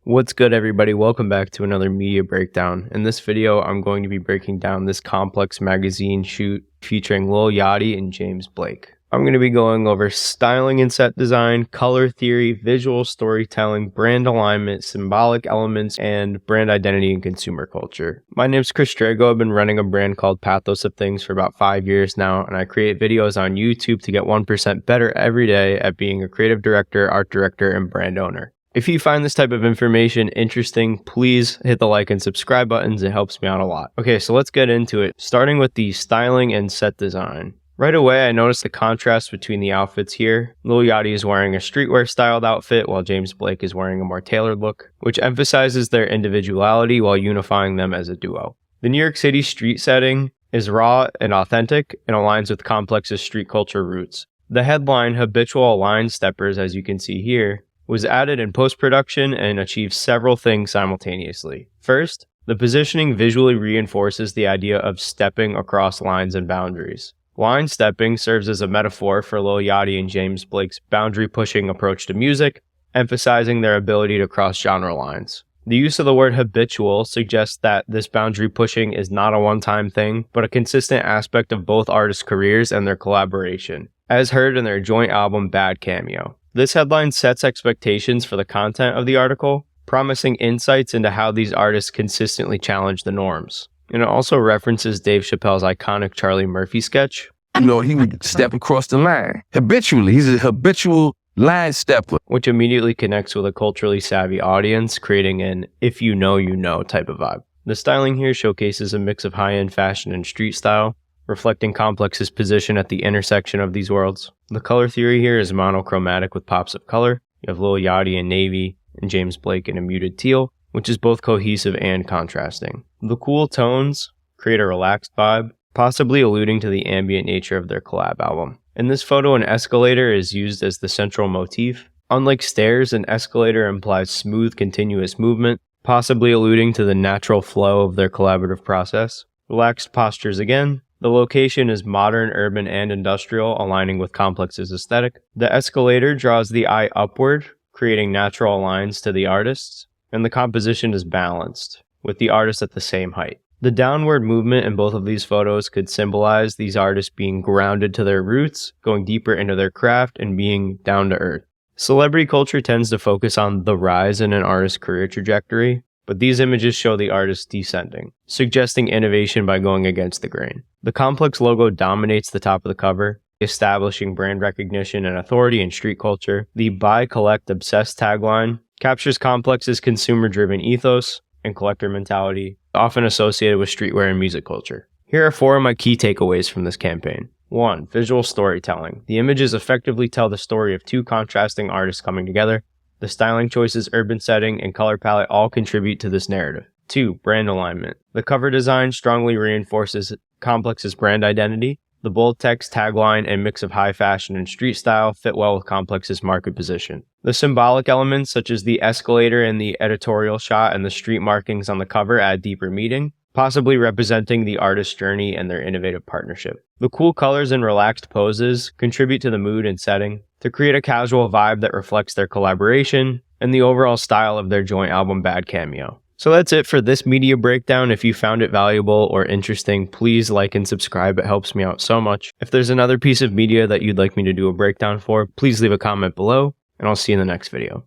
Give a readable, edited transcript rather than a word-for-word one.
What's good, everybody? Welcome back to another media breakdown. In this video, I'm going to be breaking down this Complex magazine shoot featuring Lil Yachty and James Blake. I'm going to be going over styling and set design, color theory, visual storytelling, brand alignment, symbolic elements, and brand identity and consumer culture. My name's Chris Drago. I've been running a brand called Pathos of Things for about 5 years now, and I create videos on YouTube to get 1% better every day at being a creative director, art director, and brand owner. If you find this type of information interesting, please hit the like and subscribe buttons. It helps me out a lot. Okay, so let's get into it, starting with the styling and set design. Right away, I noticed the contrast between the outfits here. Lil Yachty is wearing a streetwear styled outfit while James Blake is wearing a more tailored look, which emphasizes their individuality while unifying them as a duo. The New York City street setting is raw and authentic and aligns with Complex's street culture roots. The headline, Habitual Line Steppers, as you can see here, was added in post-production and achieved several things simultaneously. First, the positioning visually reinforces the idea of stepping across lines and boundaries. Line stepping serves as a metaphor for Lil Yachty and James Blake's boundary-pushing approach to music, emphasizing their ability to cross genre lines. The use of the word habitual suggests that this boundary pushing is not a one-time thing, but a consistent aspect of both artists' careers and their collaboration, as heard in their joint album Bad Cameo. This headline sets expectations for the content of the article, promising insights into how these artists consistently challenge the norms. And it also references Dave Chappelle's iconic Charlie Murphy sketch. You know, he would step across the line. Habitually, he's a habitual line stepper. Which immediately connects with a culturally savvy audience, creating an if you know type of vibe. The styling here showcases a mix of high-end fashion and street style, reflecting Complex's position at the intersection of these worlds. The color theory here is monochromatic with pops of color. You have Lil Yachty in navy and James Blake in a muted teal, which is both cohesive and contrasting. The cool tones create a relaxed vibe, possibly alluding to the ambient nature of their collab album. In this photo, an escalator is used as the central motif. Unlike stairs, an escalator implies smooth, continuous movement, possibly alluding to the natural flow of their collaborative process. Relaxed postures again. The location is modern, urban, and industrial, aligning with Complex's aesthetic. The escalator draws the eye upward, creating natural lines to the artists, and the composition is balanced, with the artists at the same height. The downward movement in both of these photos could symbolize these artists being grounded to their roots, going deeper into their craft, and being down to earth. Celebrity culture tends to focus on the rise in an artist's career trajectory, but these images show the artist descending, suggesting innovation by going against the grain. The Complex logo dominates the top of the cover, establishing brand recognition and authority in street culture. The Buy, Collect, Obsess tagline captures Complex's consumer-driven ethos and collector mentality, often associated with streetwear and music culture. Here are 4 of my key takeaways from this campaign. 1. Visual storytelling. The images effectively tell the story of 2 contrasting artists coming together. The styling choices, urban setting, and color palette all contribute to this narrative. 2. Brand alignment. The cover design strongly reinforces Complex's brand identity. The bold text, tagline, and mix of high fashion and street style fit well with Complex's market position. The symbolic elements, such as the escalator and the editorial shot and the street markings on the cover, add deeper meaning, possibly representing the artist's journey and their innovative partnership. The cool colors and relaxed poses contribute to the mood and setting to create a casual vibe that reflects their collaboration and the overall style of their joint album Bad Cameo. So that's it for this media breakdown. If you found it valuable or interesting, please like and subscribe. It helps me out so much. If there's another piece of media that you'd like me to do a breakdown for, please leave a comment below, and I'll see you in the next video.